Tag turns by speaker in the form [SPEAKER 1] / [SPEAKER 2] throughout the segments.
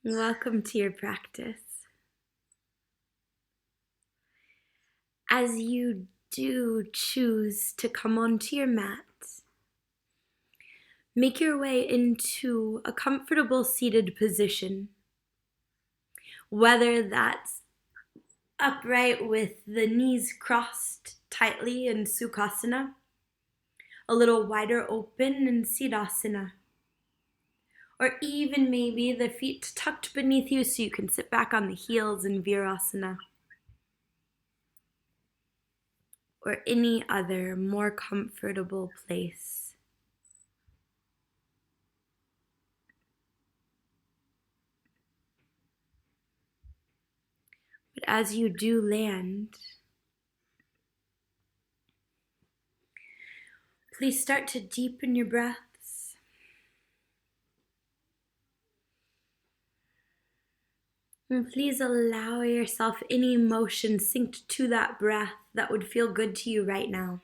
[SPEAKER 1] Welcome to your practice. As you do choose to come onto your mat, make your way into a comfortable seated position, whether that's upright with the knees crossed tightly in Sukhasana, a little wider open in Siddhasana, or even maybe the feet tucked beneath you so you can sit back on the heels in Virasana, or any other more comfortable place. But as you do land, please start to deepen your breaths. And please allow yourself any emotion synced to that breath that would feel good to you right now.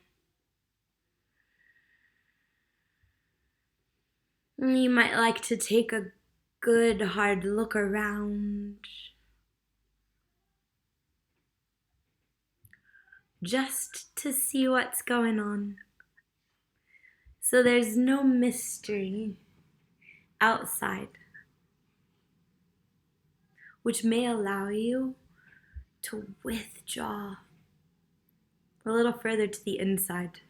[SPEAKER 1] You might like to take a good hard look around, just to see what's going on. So there's no mystery outside, which may allow you to withdraw a little further to the inside.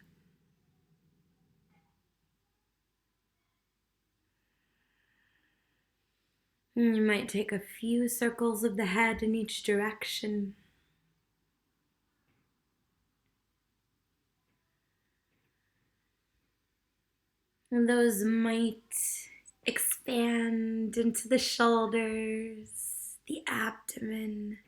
[SPEAKER 1] And you might take a few circles of the head in each direction. And those might expand into the shoulders, the abdomen.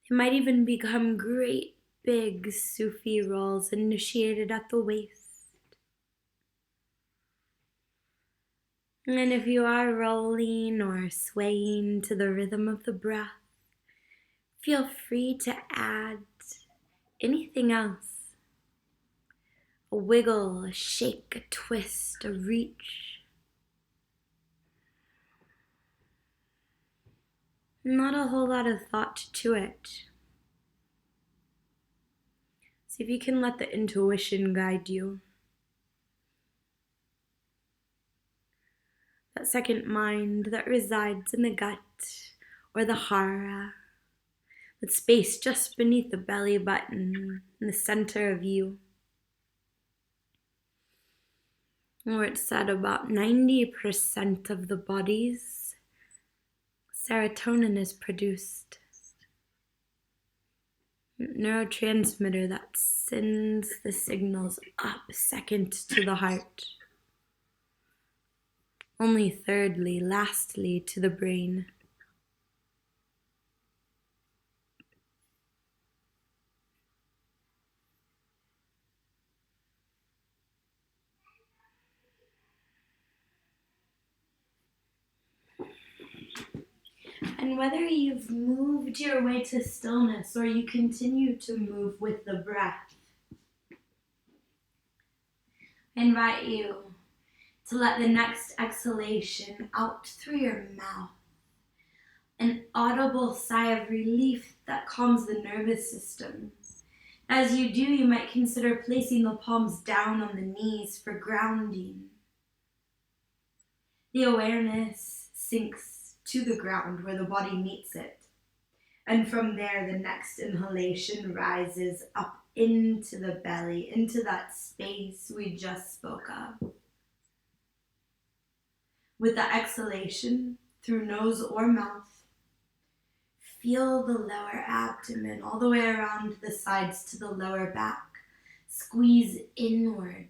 [SPEAKER 1] They might even become great big Sufi rolls initiated at the waist. And if you are rolling or swaying to the rhythm of the breath, feel free to add anything else. A wiggle, a shake, a twist, a reach. Not a whole lot of thought to it. See if you can let the intuition guide you. That second mind that resides in the gut or the Hara, that space just beneath the belly button in the center of you, where it's at about 90% of the body's serotonin is produced. Neurotransmitter that sends the signals up second to the heart. Only thirdly, lastly, to the brain. And whether you've moved your way to stillness or you continue to move with the breath, I invite you to let the next exhalation out through your mouth, an audible sigh of relief that calms the nervous system. As you do, you might consider placing the palms down on the knees for grounding. The awareness sinks to the ground where the body meets it. And from there, the next inhalation rises up into the belly, into that space we just spoke of. With the exhalation, through nose or mouth, feel the lower abdomen all the way around the sides to the lower back. Squeeze inward,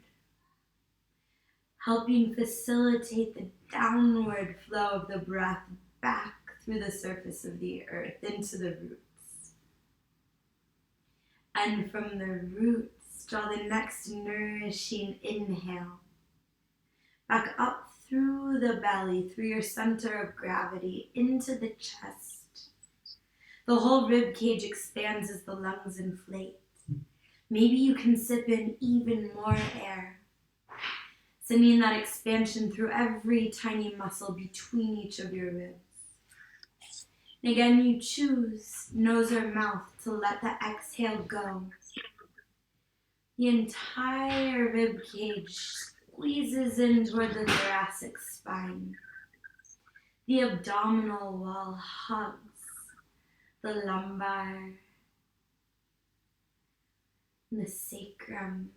[SPEAKER 1] helping facilitate the downward flow of the breath back through the surface of the earth into the roots. And from the roots, draw the next nourishing inhale back up through the belly, through your center of gravity, into the chest. The whole rib cage expands as the lungs inflate. Maybe you can sip in even more air, sending that expansion through every tiny muscle between each of your ribs. And again, you choose nose or mouth to let the exhale go. The entire rib cage squeezes in toward the thoracic spine. The abdominal wall hugs the lumbar and the sacrum.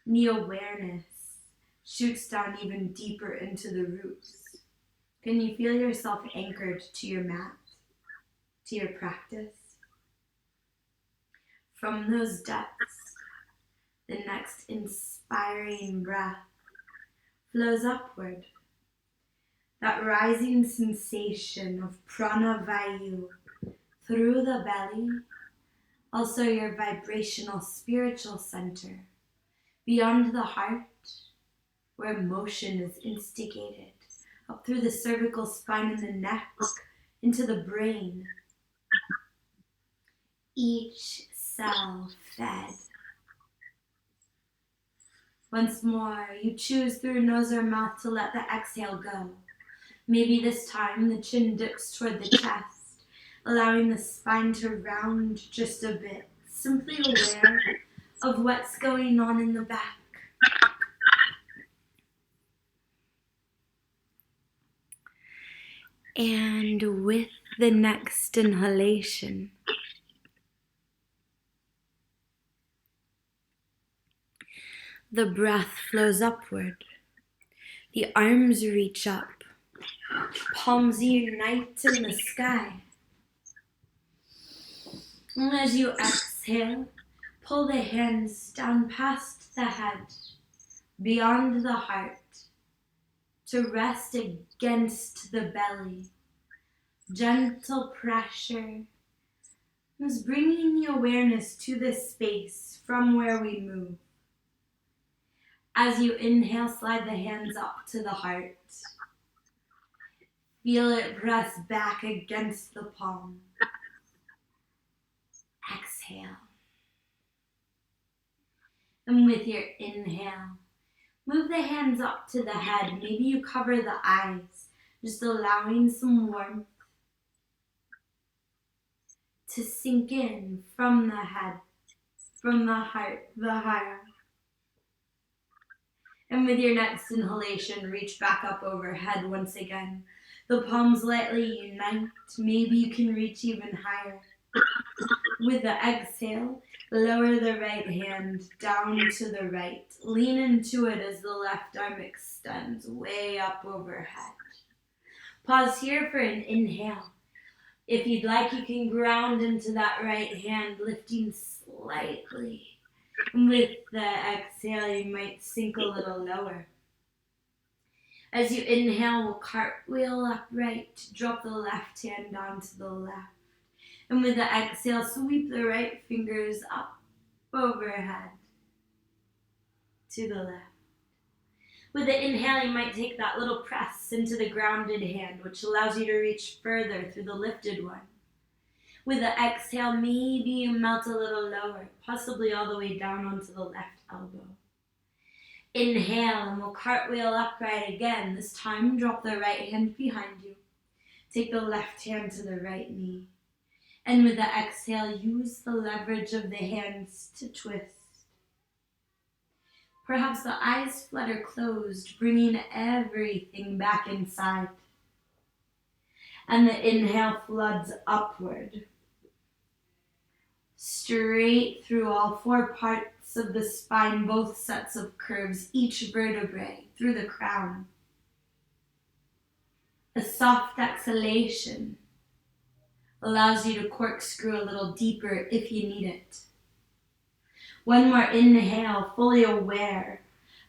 [SPEAKER 1] And the awareness shoots down even deeper into the roots. Can you feel yourself anchored to your mat, to your practice? From those depths, the next inspiring breath flows upward. That rising sensation of prana vayu through the belly, also your vibrational spiritual center, beyond the heart, where motion is instigated, up through the cervical spine and the neck, into the brain. Each cell fed. Once more, you choose through nose or mouth to let the exhale go. Maybe this time the chin dips toward the chest, allowing the spine to round just a bit, simply aware of what's going on in the back. And with the next inhalation, the breath flows upward. The arms reach up. Palms unite in the sky. And as you exhale, pull the hands down past the head, beyond the heart, to rest against the belly. Gentle pressure is bringing the awareness to this space from where we move. As you inhale, slide the hands up to the heart. Feel it press back against the palm. Exhale. And with your inhale, move the hands up to the head. Maybe you cover the eyes, just allowing some warmth to sink in from the head, from the heart, the Hara. And with your next inhalation, reach back up overhead once again. The palms lightly unite. Maybe you can reach even higher. With the exhale, lower the right hand down to the right. Lean into it as the left arm extends way up overhead. Pause here for an inhale. If you'd like, you can ground into that right hand, lifting slightly. With the exhale, you might sink a little lower. As you inhale, we'll cartwheel upright, drop the left hand down to the left. And with the exhale, sweep the right fingers up overhead to the left. With the inhale, you might take that little press into the grounded hand, which allows you to reach further through the lifted one. With the exhale, maybe you melt a little lower, possibly all the way down onto the left elbow. Inhale, and we'll cartwheel upright again. This time, drop the right hand behind you. Take the left hand to the right knee. And with the exhale, use the leverage of the hands to twist. Perhaps the eyes flutter closed, bringing everything back inside. And the inhale floods upward, straight through all four parts of the spine, both sets of curves, each vertebrae, through the crown. A soft exhalation allows you to corkscrew a little deeper if you need it. One more inhale, fully aware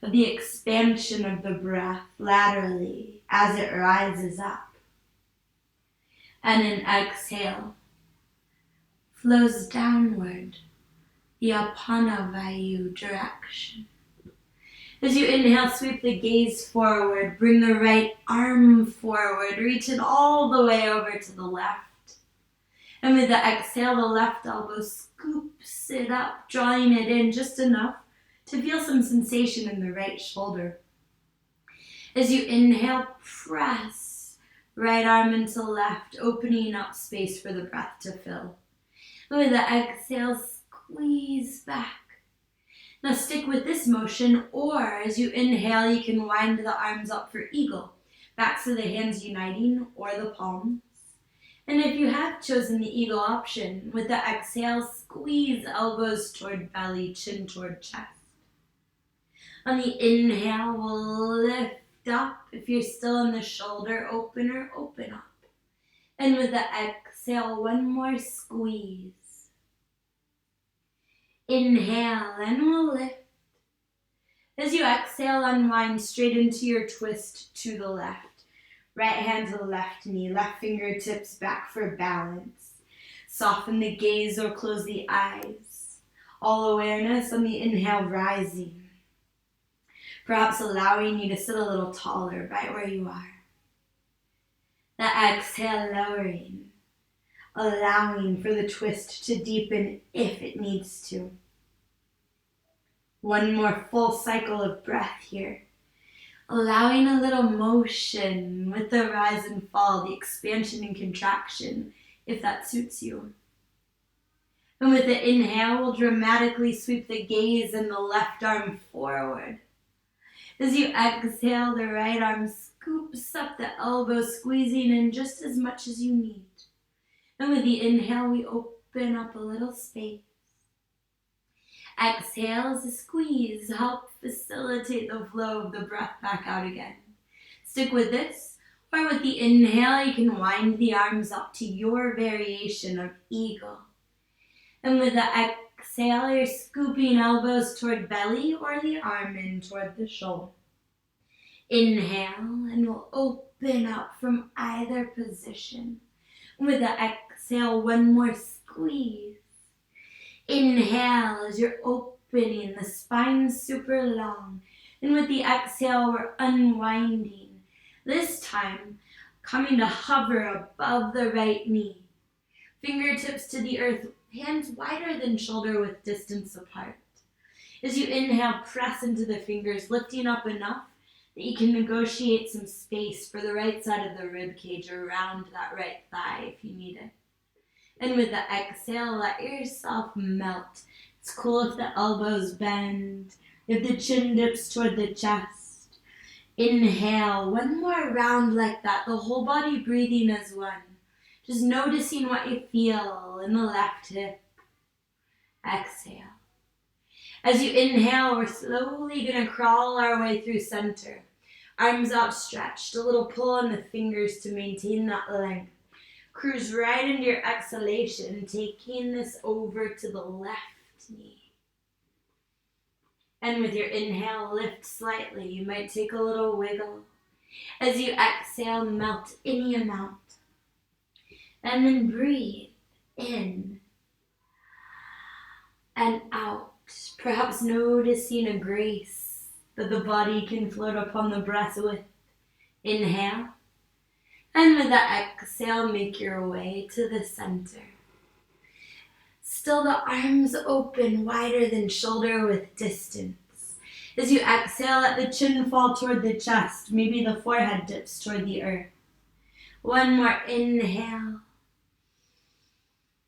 [SPEAKER 1] of the expansion of the breath laterally as it rises up. And an exhale flows downward, the Apanavayu direction. As you inhale, sweep the gaze forward, bring the right arm forward, reach it all the way over to the left. And with the exhale, the left elbow scoops it up, drawing it in just enough to feel some sensation in the right shoulder. As you inhale, press Right arm into left, opening up space for the breath to fill. With the exhale, squeeze back. Now stick with this motion, or as you inhale, you can wind the arms up for eagle. Backs of the hands uniting, or the palms. And if you have chosen the eagle option, with the exhale, squeeze elbows toward belly, chin toward chest. On the inhale, we'll lift up. If you're still in the shoulder opener, open up. And with the exhale, one more squeeze. Inhale, and we'll lift. As you exhale, unwind straight into your twist to the left. Right hand to the left knee, left fingertips back for balance. Soften the gaze or close the eyes. All awareness on the inhale, rising. Perhaps allowing you to sit a little taller right where you are. The exhale, lowering. Allowing for the twist to deepen if it needs to. One more full cycle of breath here. Allowing a little motion with the rise and fall, the expansion and contraction, if that suits you. And with the inhale, we'll dramatically sweep the gaze and the left arm forward. As you exhale, the right arm scoops up the elbow, squeezing in just as much as you need. And with the inhale, we open up a little space. Exhale as a squeeze, help facilitate the flow of the breath back out again. Stick with this, or with the inhale, you can wind the arms up to your variation of eagle. And with the exhale, you're scooping elbows toward belly or the arm in toward the shoulder. Inhale, and we'll open up from either position. With the exhale, one more squeeze. Inhale as you're opening, the spine super long. And with the exhale, we're unwinding. This time, coming to hover above the right knee. Fingertips to the earth, hands wider than shoulder with distance apart. As you inhale, press into the fingers, lifting up enough that you can negotiate some space for the right side of the rib cage around that right thigh if you need it. And with the exhale, let yourself melt. It's cool if the elbows bend, if the chin dips toward the chest. Inhale, one more round like that, the whole body breathing as one. Just noticing what you feel in the left hip. Exhale. As you inhale, we're slowly going to crawl our way through center. Arms outstretched, a little pull on the fingers to maintain that length. Cruise right into your exhalation, taking this over to the left knee. And with your inhale, lift slightly. You might take a little wiggle. As you exhale, melt any amount. And then breathe in and out. Perhaps noticing a grace that the body can float upon the breath with. Inhale. And with the exhale, make your way to the center. Still the arms open, wider than shoulder with distance. As you exhale, let the chin fall toward the chest. Maybe the forehead dips toward the earth. One more inhale.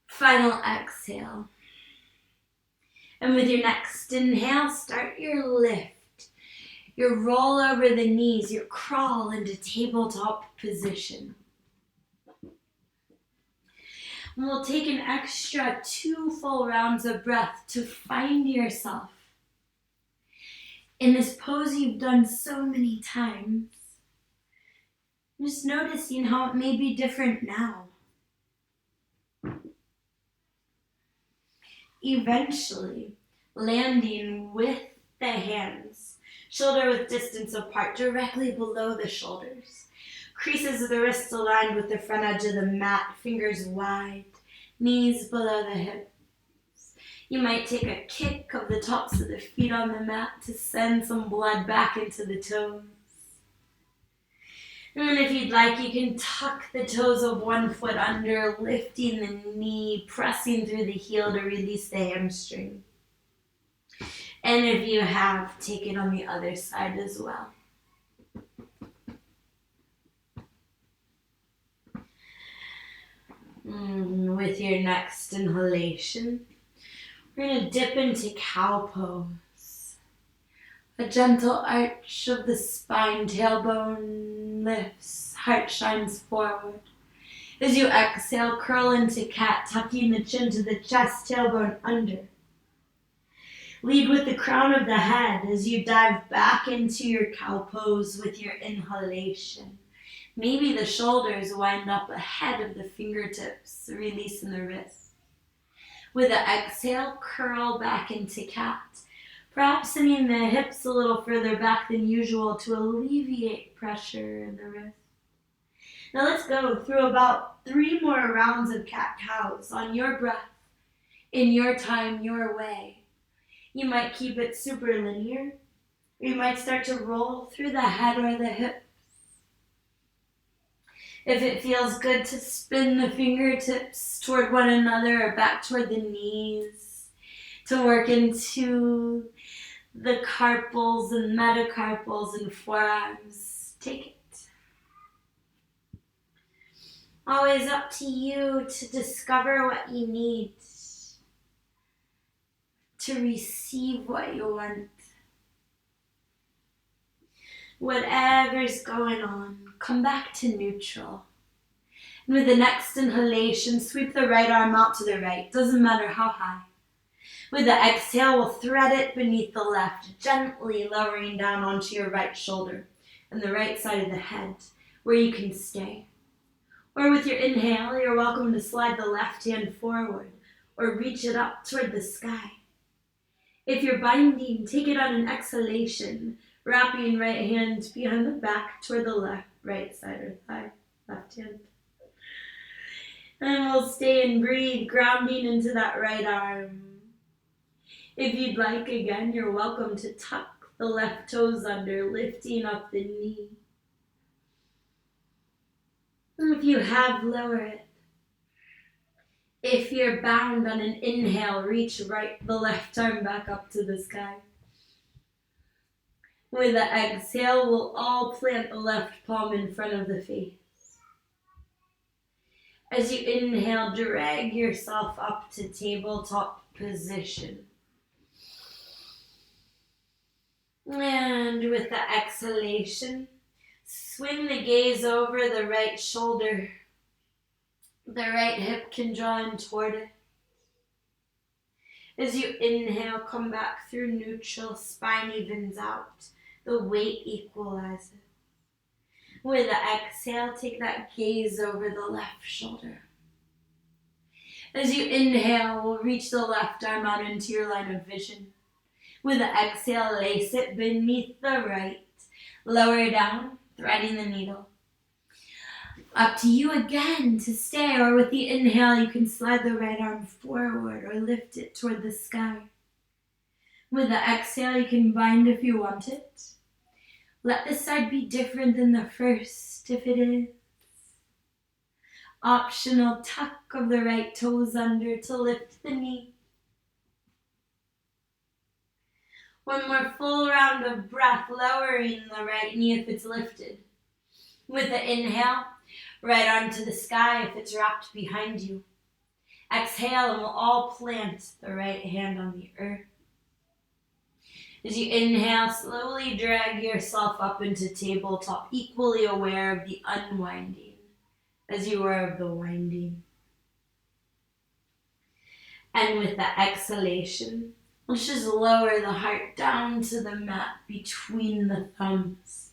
[SPEAKER 1] Final exhale. And with your next inhale, start your lift. Your roll over the knees, your crawl into tabletop position. And we'll take an extra 2 full rounds of breath to find yourself in this pose you've done so many times. Just noticing how it may be different now. Eventually, landing with the hands, shoulder width distance apart, directly below the shoulders. Creases of the wrists aligned with the front edge of the mat, fingers wide, knees below the hips. You might take a kick of the tops of the feet on the mat to send some blood back into the toes. And then if you'd like, you can tuck the toes of one foot under, lifting the knee, pressing through the heel to release the hamstring. And if you have, take it on the other side as well. With your next inhalation, we're going to dip into cow pose. A gentle arch of the spine, tailbone lifts, heart shines forward. As you exhale, curl into cat, tucking the chin to the chest, tailbone under. Lead with the crown of the head as you dive back into your cow pose with your inhalation. Maybe the shoulders wind up ahead of the fingertips, releasing the wrists. With the exhale, curl back into cat, perhaps sending the hips a little further back than usual to alleviate pressure in the wrist. Now let's go through about 3 more rounds of cat-cows on your breath, in your time, your way. You might keep it super linear, or you might start to roll through the head or the hips. If it feels good to spin the fingertips toward one another or back toward the knees, to work into the carpals and metacarpals and forearms, take it. Always up to you to discover what you need, to receive what you want. Whatever's going on, come back to neutral. And with the next inhalation, sweep the right arm out to the right, doesn't matter how high. With the exhale, we'll thread it beneath the left, gently lowering down onto your right shoulder and the right side of the head, where you can stay. Or with your inhale, you're welcome to slide the left hand forward or reach it up toward the sky. If you're binding, take it on an exhalation, wrapping right hand behind the back toward the left, right side or thigh, left hand. And we'll stay and breathe, grounding into that right arm. If you'd like, again, you're welcome to tuck the left toes under, lifting up the knee. And if you have, lower it. If you're bound on an inhale, reach the left arm back up to the sky. With the exhale, we'll all plant the left palm in front of the face. As you inhale, drag yourself up to tabletop position. And with the exhalation, swing the gaze over the right shoulder. The right hip can draw in toward it. As you inhale, come back through neutral, spine evens out. The weight equalizes. With the exhale, take that gaze over the left shoulder. As you inhale, we'll reach the left arm out into your line of vision. With the exhale, lace it beneath the right. Lower down, threading the needle. Up to you again to stay, or with the inhale, you can slide the right arm forward or lift it toward the sky. With the exhale, you can bind if you want it. Let this side be different than the first, if it is. Optional tuck of the right toes under to lift the knee. One more full round of breath, lowering the right knee if it's lifted. With the inhale, right arm to the sky if it's wrapped behind you. Exhale, and we'll all plant the right hand on the earth. As you inhale, slowly drag yourself up into tabletop, equally aware of the unwinding as you are of the winding. And with the exhalation, let's just lower the heart down to the mat between the thumbs.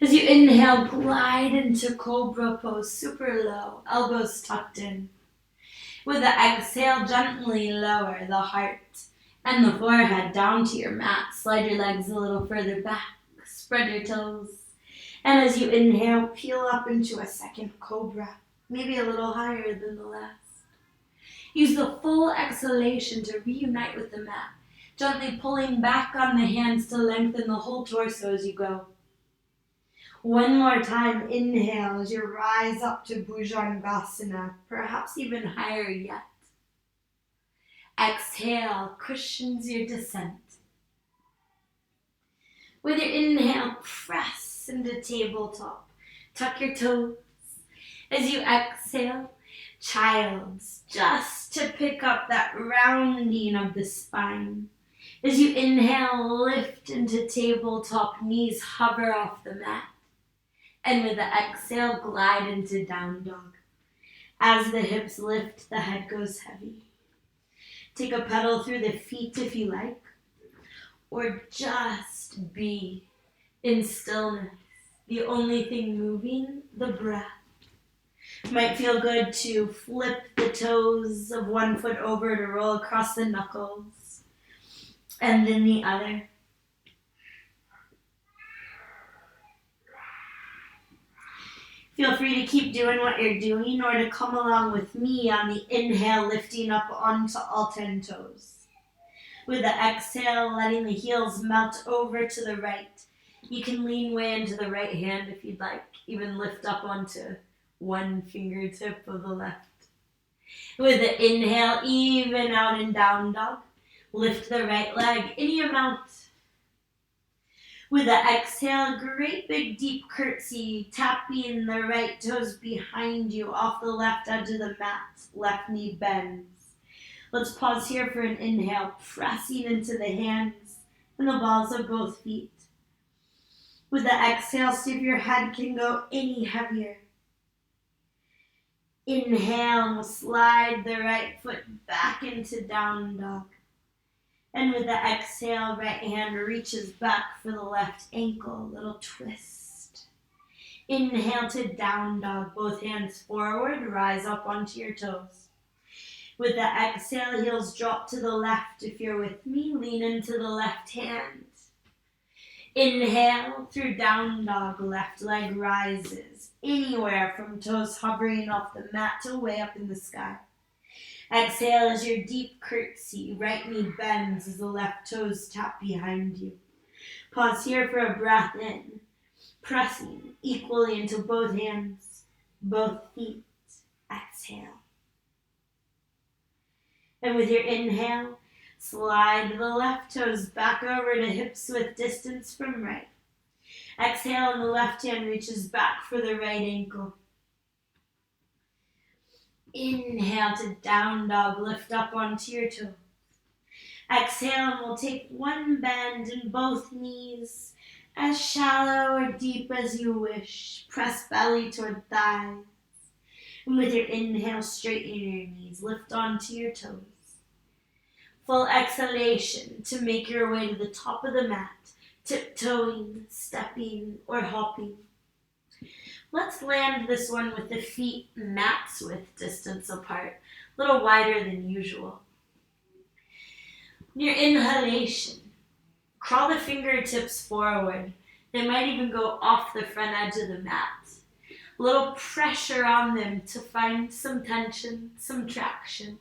[SPEAKER 1] As you inhale, glide into Cobra Pose, super low, elbows tucked in. With the exhale, gently lower the heart and the forehead down to your mat. Slide your legs a little further back, spread your toes. And as you inhale, peel up into a second Cobra, maybe a little higher than the last. Use the full exhalation to reunite with the mat, gently pulling back on the hands to lengthen the whole torso as you go. One more time, inhale as you rise up to Bhujangasana, perhaps even higher yet. Exhale, cushions your descent. With your inhale, press into tabletop. Tuck your toes. As you exhale, Child's, just to pick up that rounding of the spine. As you inhale, lift into tabletop, knees hover off the mat. And with the exhale, glide into down dog. As the hips lift, the head goes heavy. Take a pedal through the feet if you like, or just be in stillness. The only thing moving, the breath. Might feel good to flip the toes of one foot over to roll across the knuckles, and then the other. Feel free to keep doing what you're doing or to come along with me on the inhale, lifting up onto all 10 toes. With the exhale, letting the heels melt over to the right. You can lean way into the right hand if you'd like, even lift up onto one fingertip of the left. With the inhale, even out in down dog. Lift the right leg any amount. With the exhale, great big deep curtsy, tapping the right toes behind you off the left edge of the mat. Left knee bends. Let's pause here for an inhale, pressing into the hands and the balls of both feet. With the exhale, see if your head can go any heavier. Inhale, and we'll slide the right foot back into down dog. And with the exhale, right hand reaches back for the left ankle, little twist. Inhale to down dog, both hands forward, rise up onto your toes. With the exhale, heels drop to the left. If you're with me, lean into the left hand. Inhale through down dog, left leg rises, anywhere from toes hovering off the mat to way up in the sky. Exhale as your deep curtsy, right knee bends as the left toes tap behind you. Pause here for a breath in, pressing equally into both hands, both feet. Exhale. And with your inhale, slide the left toes back over to hips with distance from right. Exhale and the left hand reaches back for the right ankle. Inhale to down dog, lift up onto your toes. Exhale and we'll take one bend in both knees, as shallow or deep as you wish. Press belly toward thighs. And with your inhale, straighten your knees, lift onto your toes. Full exhalation to make your way to the top of the mat, tiptoeing, stepping, or hopping. Let's land this one with the feet mat's width distance apart, a little wider than usual. Your inhalation, crawl the fingertips forward. They might even go off the front edge of the mat. A little pressure on them to find some tension, some traction.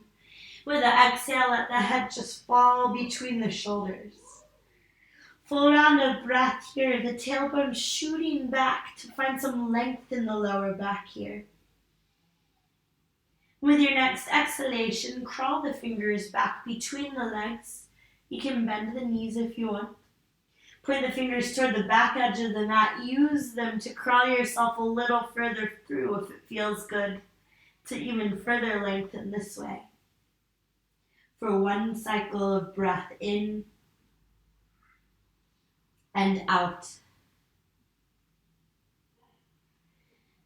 [SPEAKER 1] With the exhale, let the head just fall between the shoulders. Full round of breath here, the tailbone shooting back to find some length in the lower back here. With your next exhalation, crawl the fingers back between the legs. You can bend the knees if you want. Point the fingers toward the back edge of the mat. Use them to crawl yourself a little further through if it feels good, to even further lengthen this way. For one cycle of breath in and out.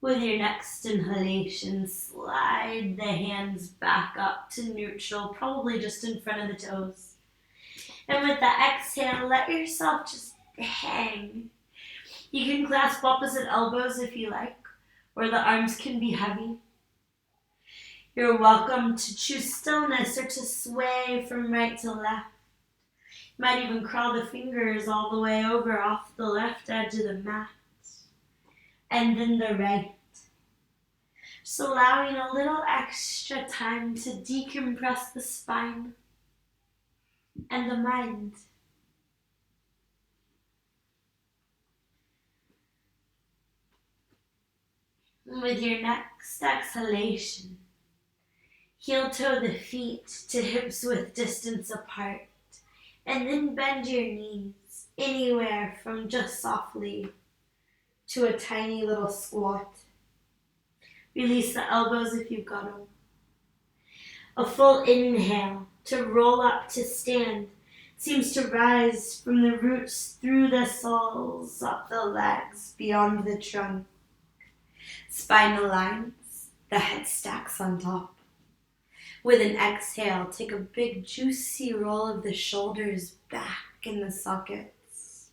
[SPEAKER 1] With your next inhalation, slide the hands back up to neutral, probably just in front of the toes. And with the exhale, let yourself just hang. You can clasp opposite elbows if you like, or the arms can be heavy. You're welcome to choose stillness or to sway from right to left. You might even crawl the fingers all the way over off the left edge of the mat. And then the right. Just allowing a little extra time to decompress the spine and the mind. With your next exhalation, heel toe the feet to hips width distance apart, and then bend your knees anywhere from just softly to a tiny little squat. Release the elbows if you've got them. A full inhale to roll up to stand seems to rise from the roots through the soles, up the legs, beyond the trunk. Spine aligns, the head stacks on top. With an exhale, take a big juicy roll of the shoulders back in the sockets.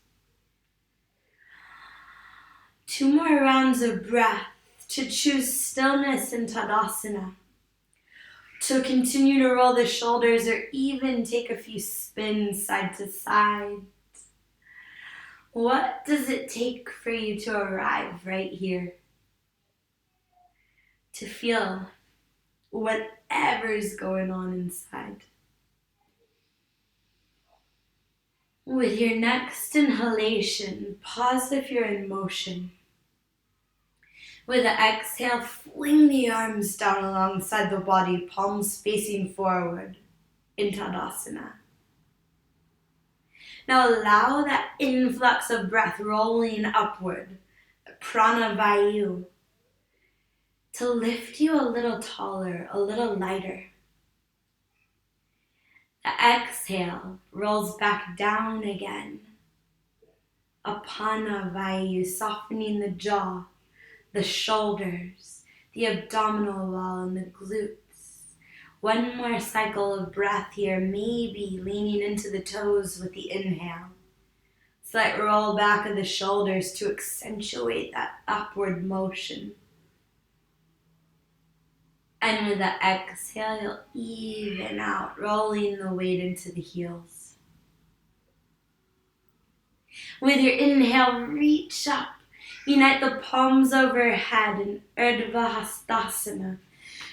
[SPEAKER 1] 2 more rounds of breath to choose stillness in Tadasana. To continue to roll the shoulders or even take a few spins side to side. What does it take for you to arrive right here? To feel whatever's going on inside. With your next inhalation, pause if you're in motion. With the exhale, fling the arms down alongside the body, palms facing forward in Tadasana. Now allow that influx of breath rolling upward, the prana vayu, to lift you a little taller, a little lighter. The exhale rolls back down again. Apana vayu, softening the jaw, the shoulders, the abdominal wall, and the glutes. 1 more cycle of breath here, maybe leaning into the toes with the inhale. Slight roll back of the shoulders to accentuate that upward motion. And with the exhale, you'll even out, rolling the weight into the heels. With your inhale, reach up. Unite the palms overhead in Padahasthasana.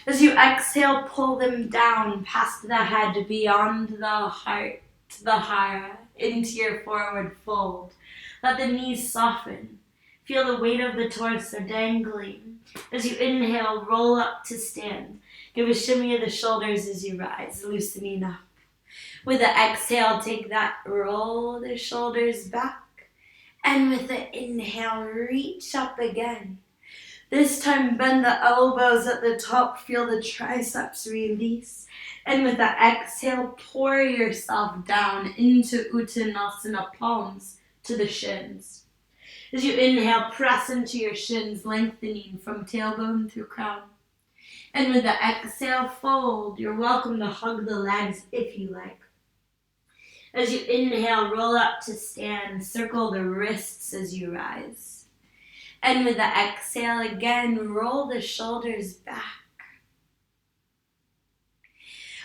[SPEAKER 1] As you exhale, pull them down past the head, beyond the heart, the Hara, into your forward fold. Let the knees soften. Feel the weight of the torso dangling. As you inhale, roll up to stand. Give a shimmy of the shoulders as you rise, loosening up. With the exhale, take that, roll the shoulders back. And with the inhale, reach up again. This time, bend the elbows at the top, feel the triceps release. And with the exhale, pour yourself down into Uttanasana, palms to the shins. As you inhale, press into your shins, lengthening from tailbone through crown. And with the exhale, fold. You're welcome to hug the legs if you like. As you inhale, roll up to stand, circle the wrists as you rise. And with the exhale again, roll the shoulders back.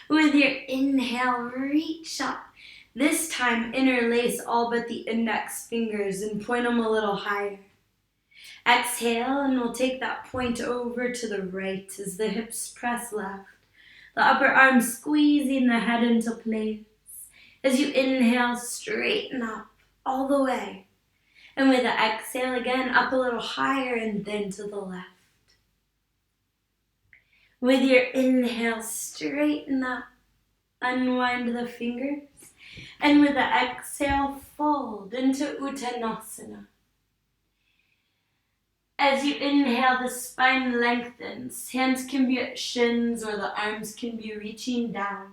[SPEAKER 1] With your inhale, reach up. This time, interlace all but the index fingers and point them a little higher. Exhale, and we'll take that point over to the right as the hips press left. The upper arm squeezing the head into place. As you inhale, straighten up all the way. And with the exhale again, up a little higher and then to the left. With your inhale, straighten up, unwind the fingers. And with the exhale, fold into Uttanasana. As you inhale, the spine lengthens. Hands can be at shins or the arms can be reaching down.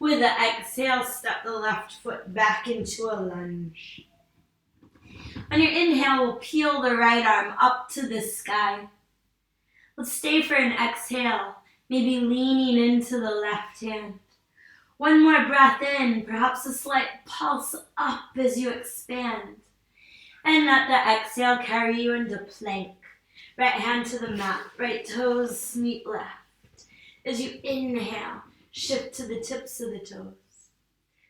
[SPEAKER 1] With the exhale, step the left foot back into a lunge. On your inhale, we'll peel the right arm up to the sky. Let's stay for an exhale, maybe leaning into the left hand. 1 more breath in, perhaps a slight pulse up as you expand. And let the exhale carry you into plank. Right hand to the mat, right toes meet left. As you inhale, shift to the tips of the toes.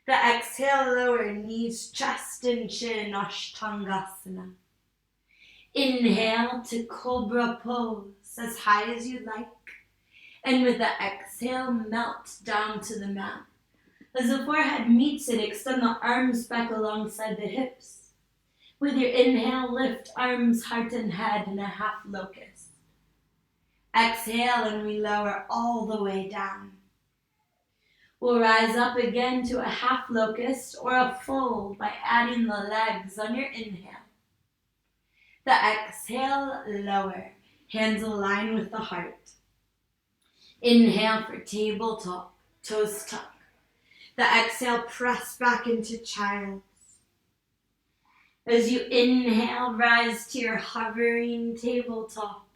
[SPEAKER 1] The exhale, lower knees, chest and chin, Ashtangasana. Inhale to Cobra Pose, as high as you'd like. And with the exhale, melt down to the mat. As the forehead meets it, extend the arms back alongside the hips. With your inhale, lift arms, heart, and head in a half locust. Exhale, and we lower all the way down. We'll rise up again to a half locust or a fold by adding the legs on your inhale. The exhale, lower. Hands align with the heart. Inhale for tabletop, toes tuck. The exhale, press back into child's. As you inhale, rise to your hovering tabletop.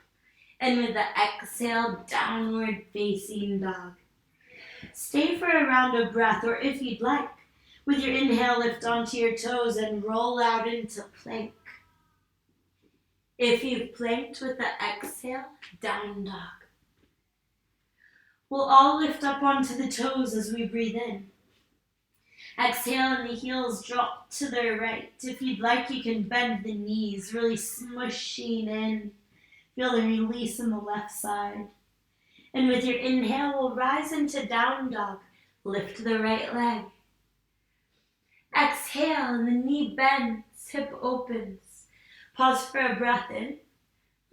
[SPEAKER 1] And with the exhale, downward facing dog. Stay for a round of breath, or if you'd like, with your inhale, lift onto your toes and roll out into plank. If you've planked, with the exhale, down dog. We'll all lift up onto the toes as we breathe in. Exhale and the heels drop to the right. If you'd like, you can bend the knees, really smushing in. Feel the release on the left side. And with your inhale, we'll rise into down dog. Lift the right leg. Exhale and the knee bends, hip opens. Pause for a breath in.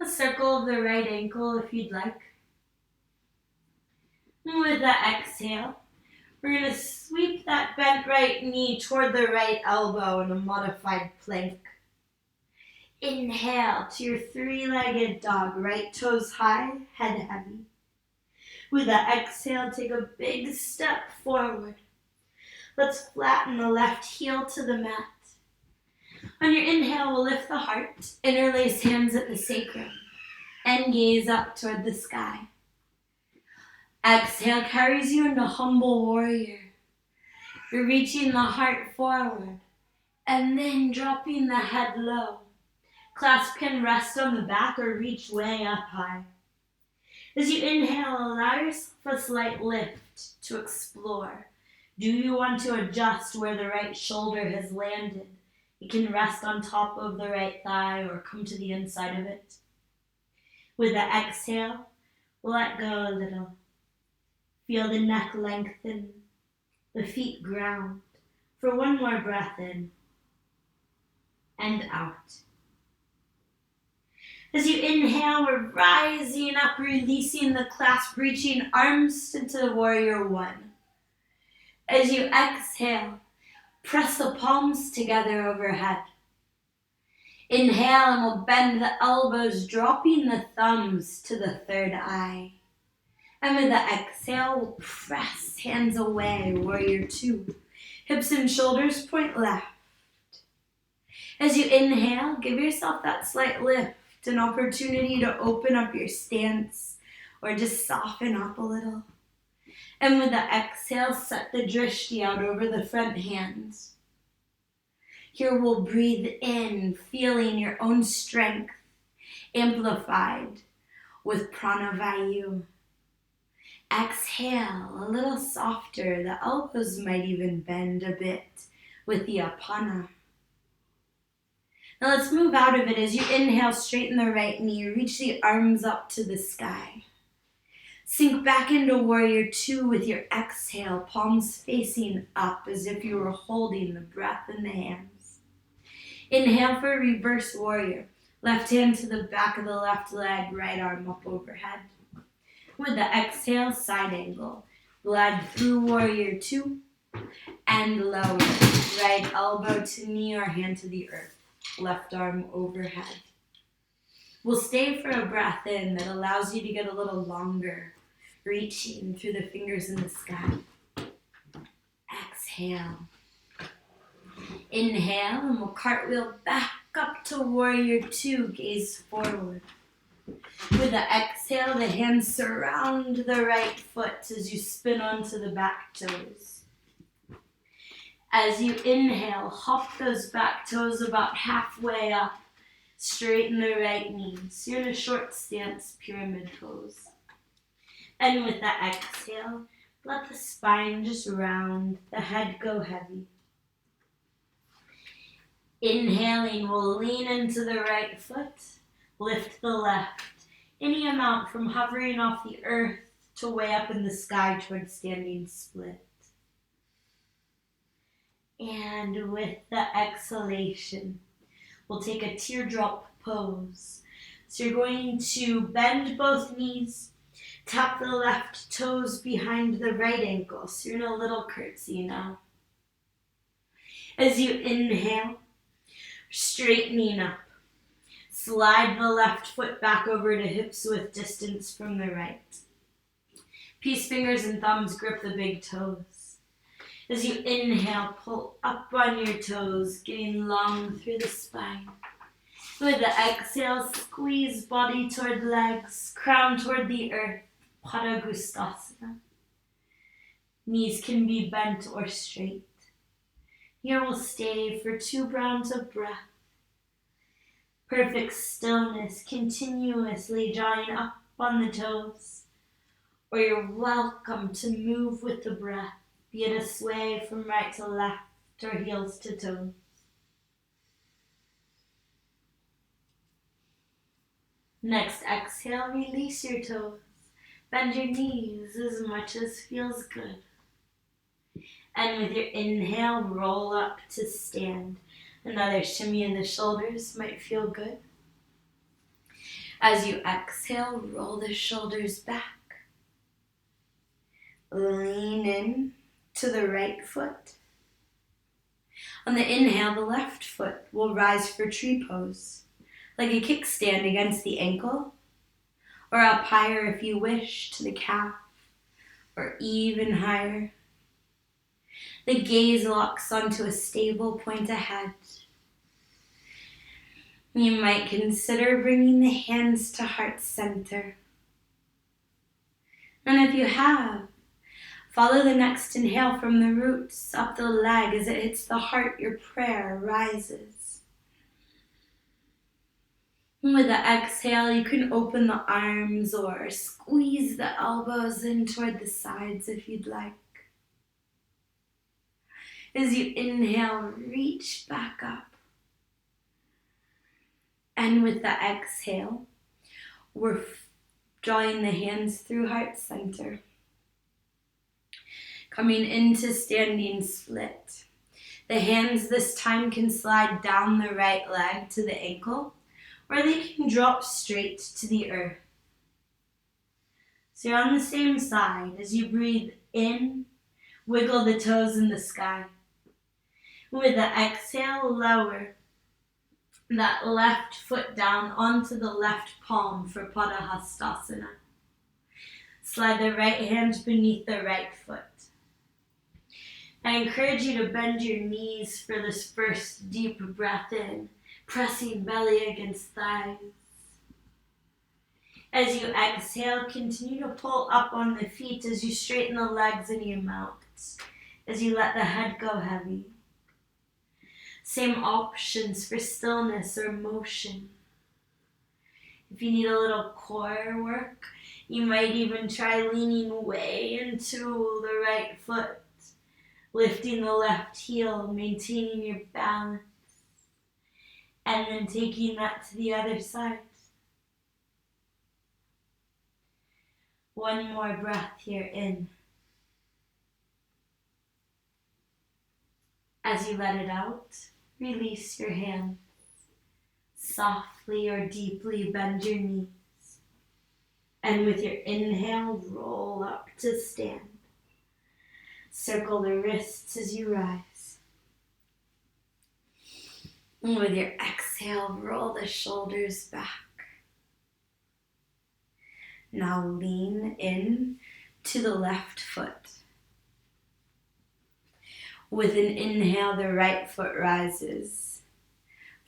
[SPEAKER 1] A circle of the right ankle if you'd like. And with the exhale, we're going to sweep that bent right knee toward the right elbow in a modified plank. Inhale to your three-legged dog, right toes high, head heavy. With the exhale, take a big step forward. Let's flatten the left heel to the mat. On your inhale, we'll lift the heart, interlace hands at the sacrum, and gaze up toward the sky. Exhale carries you into humble warrior. You're reaching the heart forward, and then dropping the head low. Clasp can rest on the back or reach way up high. As you inhale, allow yourself a slight lift to explore. Do you want to adjust where the right shoulder has landed? It can rest on top of the right thigh or come to the inside of it. With the exhale, let go a little. Feel the neck lengthen, the feet ground. For one more breath in and out. As you inhale, we're rising up, releasing the clasp, reaching arms into warrior one. As you exhale, press the palms together overhead. Inhale and we'll bend the elbows, dropping the thumbs to the third eye. And with the exhale, we'll press hands away, warrior two. Hips and shoulders point left. As you inhale, give yourself that slight lift, an opportunity to open up your stance or just soften up a little. And with the exhale, set the drishti out over the front hands. Here we'll breathe in, feeling your own strength, amplified with pranavayu. Exhale, a little softer. The elbows might even bend a bit with the apana. Now let's move out of it. As you inhale, straighten the right knee, reach the arms up to the sky. Sink back into warrior two with your exhale, palms facing up as if you were holding the breath in the hands. Inhale for reverse warrior. Left hand to the back of the left leg, right arm up overhead. With the exhale, side angle. Glide through warrior two and lower. Right elbow to knee or hand to the earth. Left arm overhead. We'll stay for a breath in that allows you to get a little longer, reaching through the fingers in the sky. Exhale. Inhale, and we'll cartwheel back up to warrior two, gaze forward. With the exhale, the hands surround the right foot as you spin onto the back toes. As you inhale, hop those back toes about halfway up. Straighten the right knees. You're in a short stance, pyramid pose. And with the exhale, let the spine just round, the head go heavy. Inhaling, we'll lean into the right foot, lift the left. Any amount from hovering off the earth to way up in the sky towards standing split. And with the exhalation, we'll take a teardrop pose. So you're going to bend both knees, tap the left toes behind the right ankle. So you're in a little curtsy now. As you inhale, straightening up. Slide the left foot back over to hips with distance from the right. Peace fingers and thumbs grip the big toes. As you inhale, pull up on your toes, getting long through the spine. With the exhale, squeeze body toward legs, crown toward the earth, Padahasthasana. Knees can be bent or straight. Here we'll stay for 2 rounds of breath. Perfect stillness, continuously drawing up on the toes. Or you're welcome to move with the breath, be it a sway from right to left or heels to toes. Next exhale, release your toes. Bend your knees as much as feels good. And with your inhale, roll up to stand. Another shimmy in the shoulders might feel good. As you exhale, roll the shoulders back. Lean in to the right foot. On the inhale, the left foot will rise for tree pose, like a kickstand against the ankle, or up higher if you wish to the calf, or even higher. The gaze locks onto a stable point ahead. You might consider bringing the hands to heart center. And if you have, follow the next inhale from the roots up the leg. As it hits the heart, your prayer rises. And with the exhale, you can open the arms or squeeze the elbows in toward the sides if you'd like. As you inhale, reach back up. And with the exhale, we're drawing the hands through heart center. Coming into standing split. The hands this time can slide down the right leg to the ankle, or they can drop straight to the earth. So you're on the same side. As you breathe in, wiggle the toes in the sky. With the exhale, lower that left foot down onto the left palm for Padahasthasana. Slide the right hand beneath the right foot. I encourage you to bend your knees for this first deep breath in, pressing belly against thighs. As you exhale, continue to pull up on the feet as you straighten the legs and you mount, as you let the head go heavy. Same options for stillness or motion. If you need a little core work, you might even try leaning way into the right foot, lifting the left heel, maintaining your balance, and then taking that to the other side. One more breath here in. As you let it out, release your hands. Softly or deeply bend your knees. And with your inhale, roll up to stand. Circle the wrists as you rise. And with your exhale, roll the shoulders back. Now lean in to the left foot. With an inhale, the right foot rises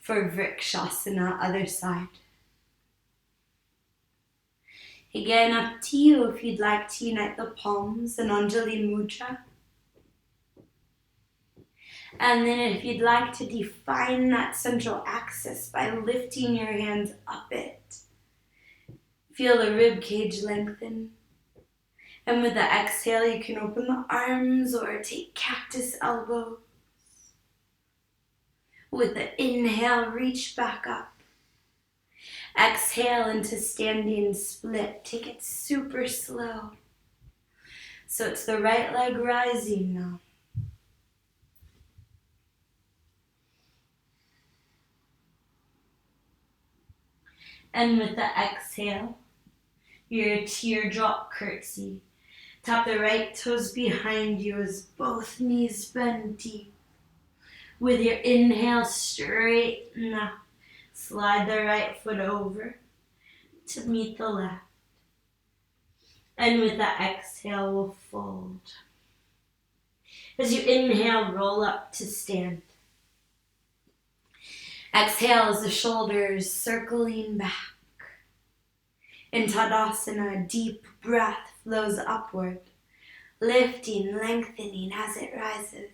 [SPEAKER 1] for Vrikshasana, other side. Again, up to you if you'd like to unite the palms in Anjali Mudra. And then if you'd like to define that central axis by lifting your hands up it. Feel the rib cage lengthen. And with the exhale, you can open the arms or take cactus elbows. With the inhale, reach back up. Exhale into standing split. Take it super slow. So it's the right leg rising now. And with the exhale, your teardrop curtsy. Tap the right toes behind you as both knees bend deep. With your inhale, straighten up. Slide the right foot over to meet the left. And with the exhale, we'll fold. As you inhale, roll up to stand. Exhale as the shoulders circling back. In Tadasana, deep breath flows upward, lifting, lengthening as it rises.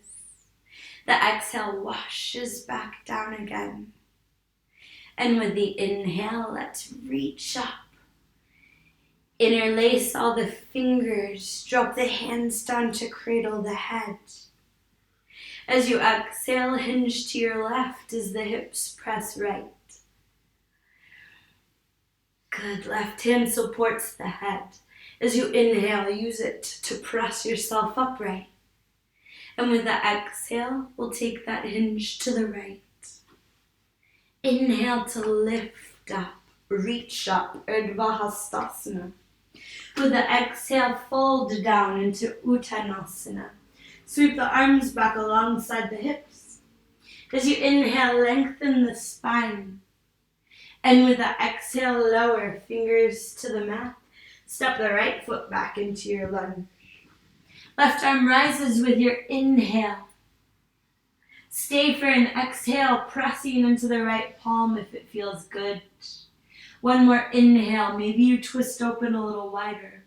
[SPEAKER 1] The exhale washes back down again. And with the inhale, let's reach up. Interlace all the fingers, drop the hands down to cradle the head. As you exhale, hinge to your left as the hips press right. Good, left hand supports the head. As you inhale, use it to press yourself upright. And with the exhale, we'll take that hinge to the right. Inhale to lift up, reach up, Padahasthasana. With the exhale, fold down into Uttanasana. Sweep the arms back alongside the hips. As you inhale, lengthen the spine. And with the exhale, lower fingers to the mat. Step the right foot back into your lunge. Left arm rises with your inhale. Stay for an exhale, pressing into the right palm if it feels good. One more inhale, maybe you twist open a little wider.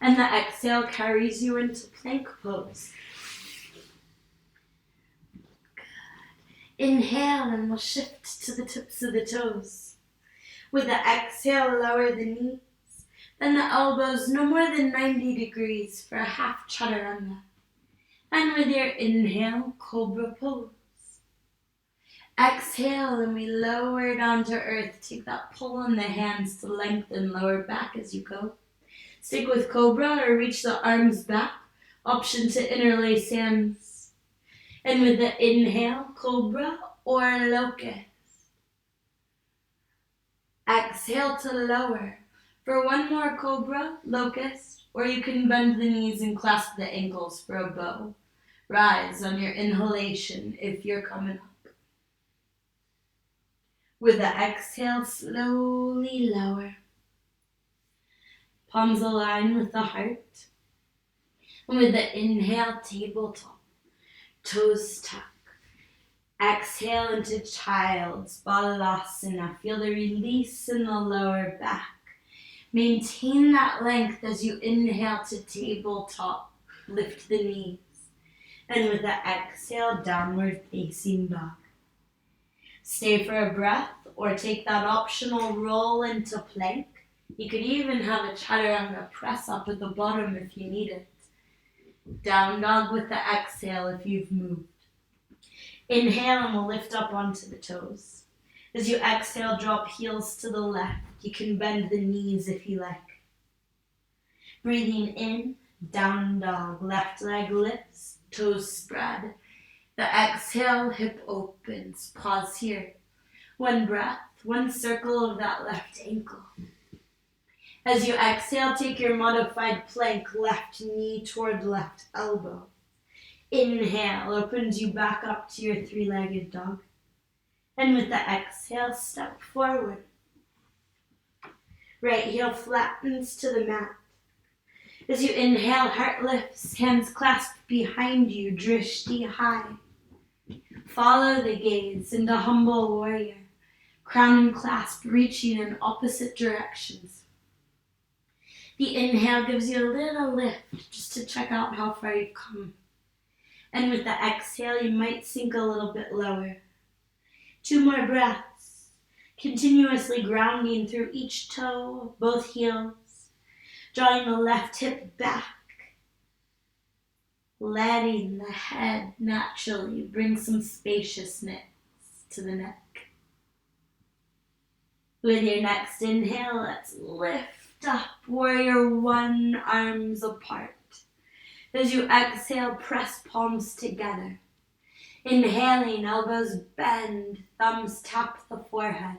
[SPEAKER 1] And the exhale carries you into plank pose. Good. Inhale and we'll shift to the tips of the toes. With the exhale, lower the knees. Then the elbows no more than 90 degrees for a half chaturanga. And with your inhale, Cobra pose. Exhale and we lower down to earth. Take that pull on the hands to lengthen lower back as you go. Stick with Cobra or reach the arms back. Option to interlace hands. And with the inhale, Cobra or Locust. Exhale to lower. For one more Cobra, Locust, or you can bend the knees and clasp the ankles for a bow. Rise on your inhalation if you're coming up. With the exhale, slowly lower. Palms align with the heart. And with the inhale, tabletop. Toes tuck. Exhale into child's Padahasthasana. Feel the release in the lower back. Maintain that length as you inhale to tabletop. Lift the knees. And with the exhale, downward facing dog. Stay for a breath or take that optional roll into plank. You could even have a chaturanga press up at the bottom if you need it. Down dog with the exhale if you've moved. Inhale and we'll lift up onto the toes. As you exhale, drop heels to the left. You can bend the knees if you like. Breathing in, down dog, left leg lifts, toes spread. The exhale, hip opens. Pause here. One breath, one circle of that left ankle. As you exhale, take your modified plank, left knee toward left elbow. Inhale opens you back up to your three-legged dog. And with the exhale, step forward. Right heel flattens to the mat. As you inhale, heart lifts, hands clasped behind you, drishti high. Follow the gaze into humble warrior, crown and clasp reaching in opposite directions. The inhale gives you a little lift just to check out how far you've come. And with the exhale, you might sink a little bit lower. 2 more breaths, continuously grounding through each toe, both heels, drawing the left hip back, letting the head naturally bring some spaciousness to the neck. With your next inhale, let's lift up, warrior 1, arms apart. As you exhale, press palms together. Inhaling, elbows bend, thumbs tap the forehead.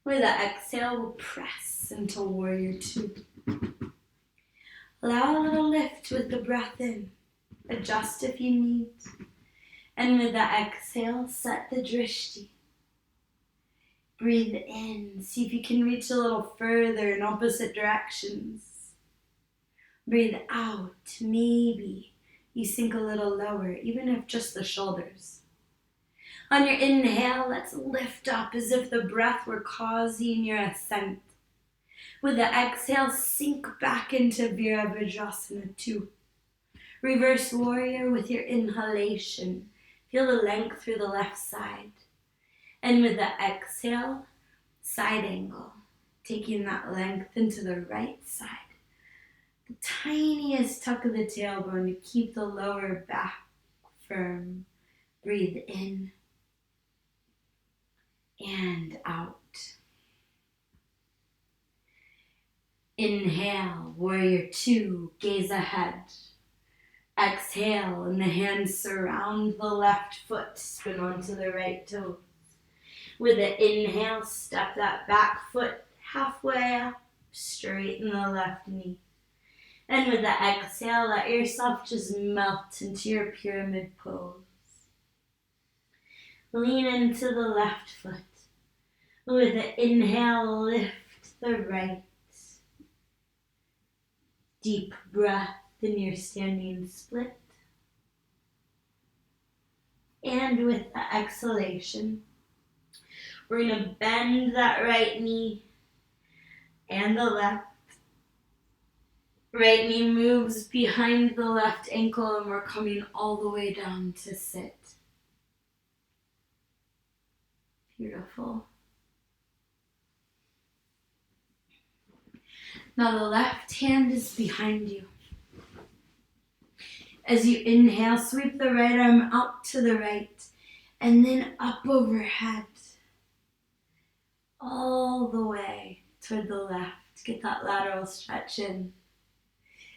[SPEAKER 1] With the exhale, we'll press into warrior 2. Allow a little lift with the breath in. Adjust if you need. And with the exhale, set the drishti. Breathe in. See if you can reach a little further in opposite directions. Breathe out. Maybe you sink a little lower, even if just the shoulders. On your inhale, let's lift up as if the breath were causing your ascent. With the exhale, sink back into Virabhadrasana 2. Reverse warrior with your inhalation. Feel the length through the left side. And with the exhale, side angle. Taking that length into the right side. The tiniest tuck of the tailbone to keep the lower back firm. Breathe in and out. Inhale, warrior 2, gaze ahead. Exhale, and the hands surround the left foot, spin onto the right toe. With the inhale, step that back foot halfway up, straighten the left knee. And with the exhale, let yourself just melt into your pyramid pose. Lean into the left foot. With the inhale, lift the right. Deep breath in your standing split. And with the exhalation, we're going to bend that right knee and the left. Right knee moves behind the left ankle and we're coming all the way down to sit. Beautiful. Now the left hand is behind you. As you inhale, sweep the right arm out to the right and then up overhead. All the way toward the left. Get that lateral stretch in.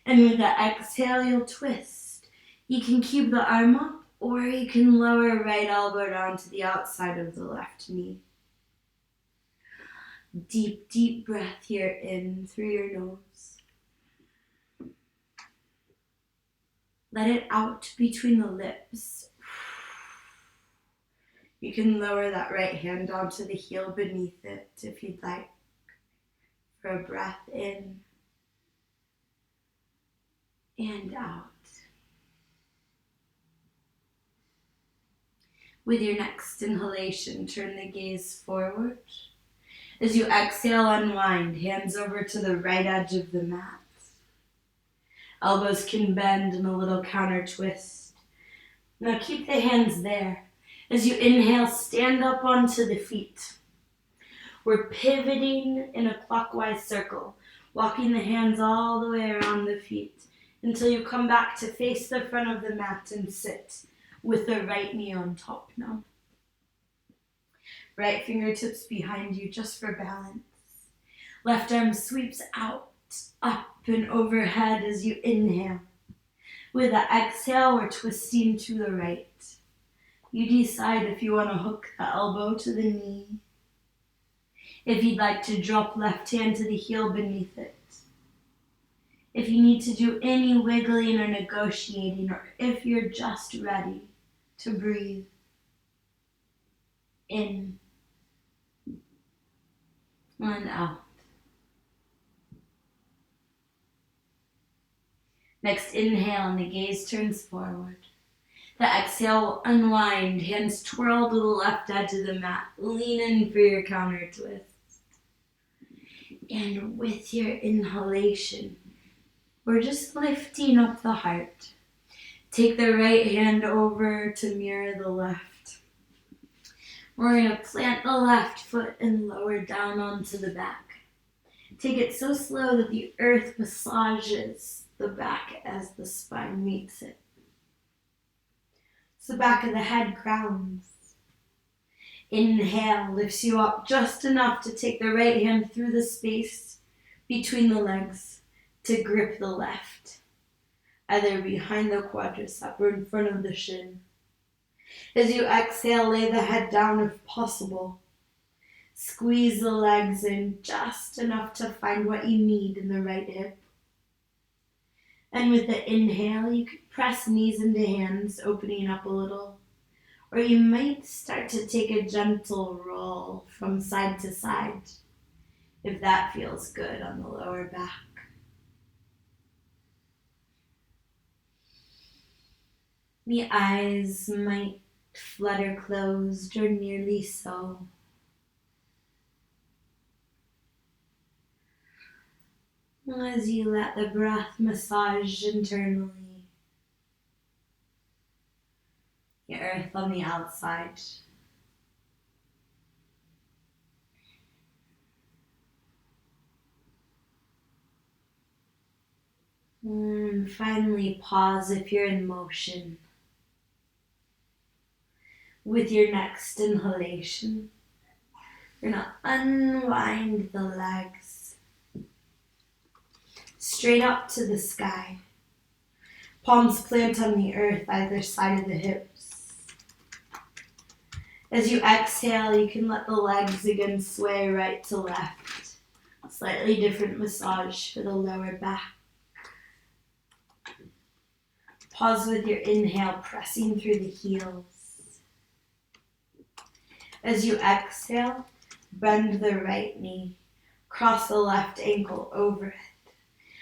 [SPEAKER 1] And with the exhale, you'll twist. You can keep the arm up or you can lower right elbow down to the outside of the left knee. Deep, deep breath here in through your nose. Let it out between the lips. You can lower that right hand down to the heel beneath it if you'd like. For a breath in and out. With your next inhalation, turn the gaze forward. As you exhale, unwind, hands over to the right edge of the mat. Elbows can bend in a little counter twist. Now keep the hands there. As you inhale, stand up onto the feet. We're pivoting in a clockwise circle, walking the hands all the way around the feet until you come back to face the front of the mat and sit with the right knee on top now. Right fingertips behind you just for balance. Left arm sweeps out, up and overhead as you inhale. With the exhale, we're twisting to the right. You decide if you want to hook the elbow to the knee. If you'd like to drop left hand to the heel beneath it. If you need to do any wiggling or negotiating, or if you're just ready to breathe in and out. Next inhale and the gaze turns forward. The exhale will unwind, hands twirl to the left edge of the mat. Lean in for your counter twist. And with your inhalation, we're just lifting up the heart. Take the right hand over to mirror the left. We're going to plant the left foot and lower down onto the back. Take it so slow that the earth massages the back as the spine meets it. So the back of the head grounds. Inhale lifts you up just enough to take the right hand through the space between the legs to grip the left, either behind the quadricep or in front of the shin. As you exhale, lay the head down if possible. Squeeze the legs in just enough to find what you need in the right hip. And with the inhale, you can press knees into hands, opening up a little. Or you might start to take a gentle roll from side to side, if that feels good on the lower back. The eyes might flutter closed or nearly so. As you let the breath massage internally, the earth on the outside. And finally, pause if you're in motion. With your next inhalation, you're going to unwind the legs straight up to the sky. Palms plant on the earth either side of the hips. As you exhale, you can let the legs again sway right to left. Slightly different massage for the lower back. Pause with your inhale, pressing through the heels. As you exhale, bend the right knee. Cross the left ankle over it.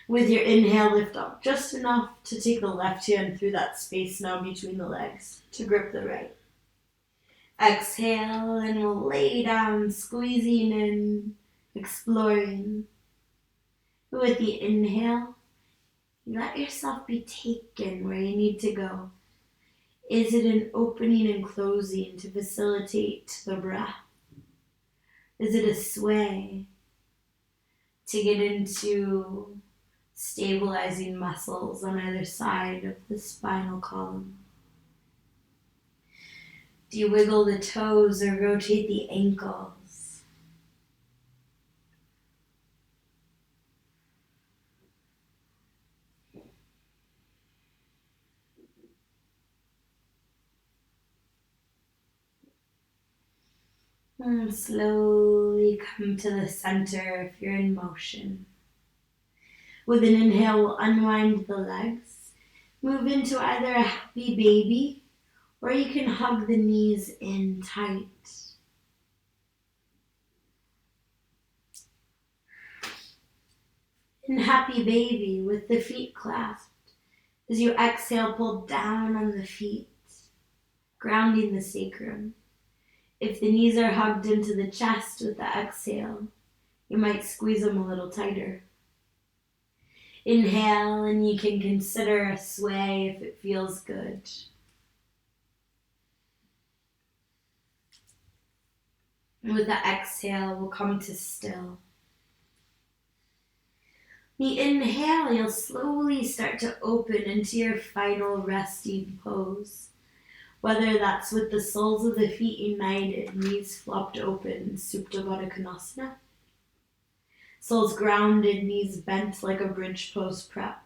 [SPEAKER 1] With your inhale, lift up just enough to take the left hand through that space now between the legs to grip the right. Exhale, and we'll lay down, squeezing in, exploring. With the inhale, let yourself be taken where you need to go. Is it an opening and closing to facilitate the breath? Is it a sway to get into stabilizing muscles on either side of the spinal column? Do you wiggle the toes or rotate the ankles? And slowly come to the center if you're in motion. With an inhale, we'll unwind the legs. Move into either a happy baby, or you can hug the knees in tight. In happy baby, with the feet clasped. As you exhale, pull down on the feet, grounding the sacrum. If the knees are hugged into the chest with the exhale, you might squeeze them a little tighter. Inhale, and you can consider a sway if it feels good. And with the exhale, we'll come to still. The inhale, you'll slowly start to open into your final resting pose. Whether that's with the soles of the feet united, knees flopped open, Supta Baddha Konasana. Soles grounded, knees bent like a bridge pose prep.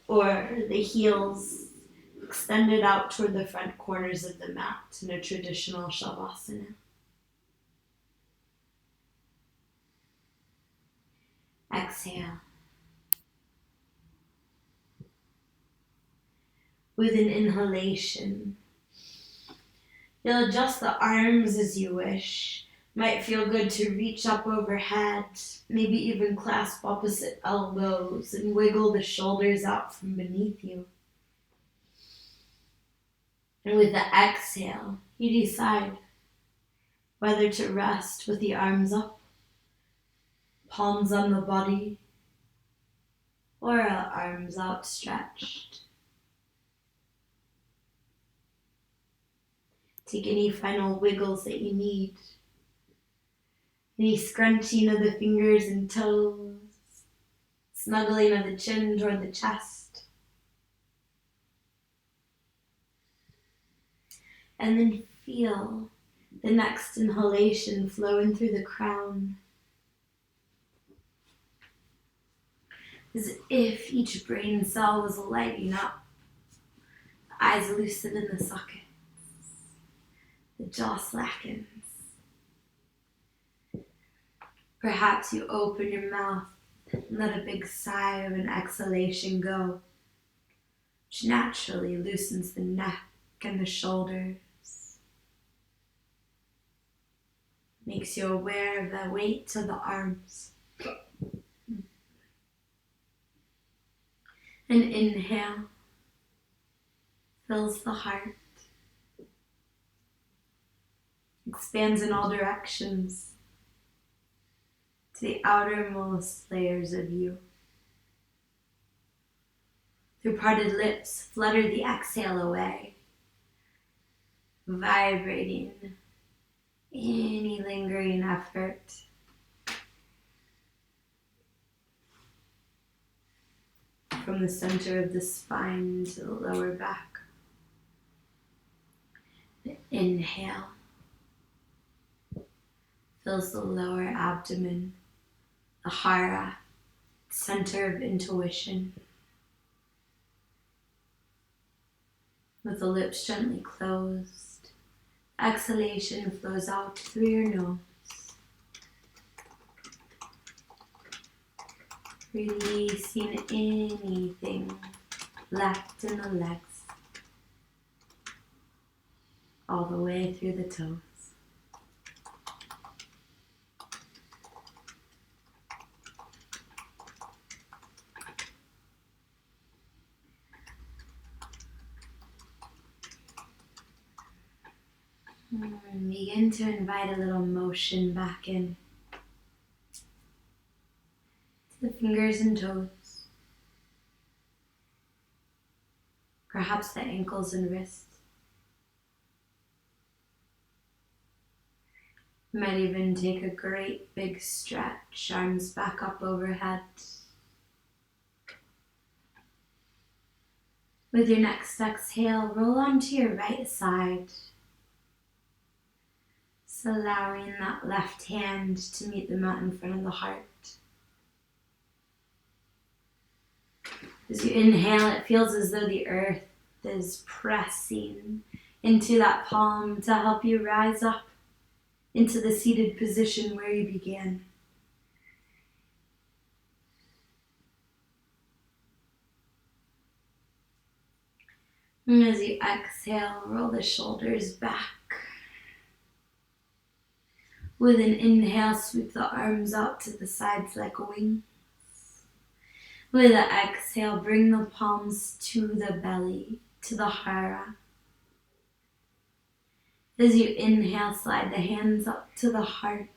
[SPEAKER 1] Or the heels extended out toward the front corners of the mat in a traditional Shavasana. Exhale. With an inhalation, you'll adjust the arms as you wish. Might feel good to reach up overhead, maybe even clasp opposite elbows and wiggle the shoulders out from beneath you. And with the exhale, you decide whether to rest with the arms up, palms on the body, or arms outstretched. Take any final wiggles that you need. Any scrunching of the fingers and toes, snuggling of the chin toward the chest. And then feel the next inhalation flowing through the crown. As if each brain cell was lighting up. The eyes loosen in the sockets. The jaw slackens. Perhaps you open your mouth and let a big sigh of an exhalation go, which naturally loosens the neck and the shoulders. Makes you aware of the weight of the arms. And inhale. fills the heart, expands in all directions to the outermost layers of you. Through parted lips, flutter the exhale away, vibrating any lingering effort. From the center of the spine to the lower back. The inhale fills the lower abdomen, the Hara, center of intuition. With the lips gently closed, exhalation flows out through your nose. Releasing anything left in the legs, all the way through the toes. And begin to invite a little motion back in to the fingers and toes, perhaps the ankles and wrists. You might even take a great big stretch, arms back up overhead. With your next exhale, roll onto your right side. So allowing that left hand to meet the mat in front of the heart. As you inhale, it feels as though the earth is pressing into that palm to help you rise up into the seated position where you began. And as you exhale, roll the shoulders back. With an inhale, sweep the arms out to the sides like wings. With an exhale, bring the palms to the belly, to the Hara. As you inhale, slide the hands up to the heart.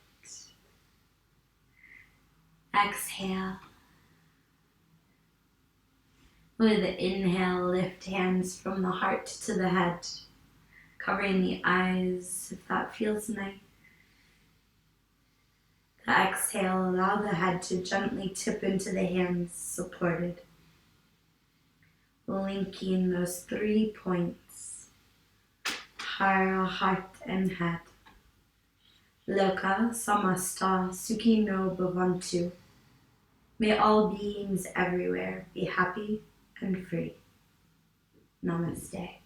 [SPEAKER 1] Exhale. With an inhale, lift hands from the heart to the head, covering the eyes if that feels nice. The exhale, allow the head to gently tip into the hands supported. Linking those 3 points, Hara, heart and head. Loka, samasta, sukhi no bhavantu. May all beings everywhere be happy and free. Namaste.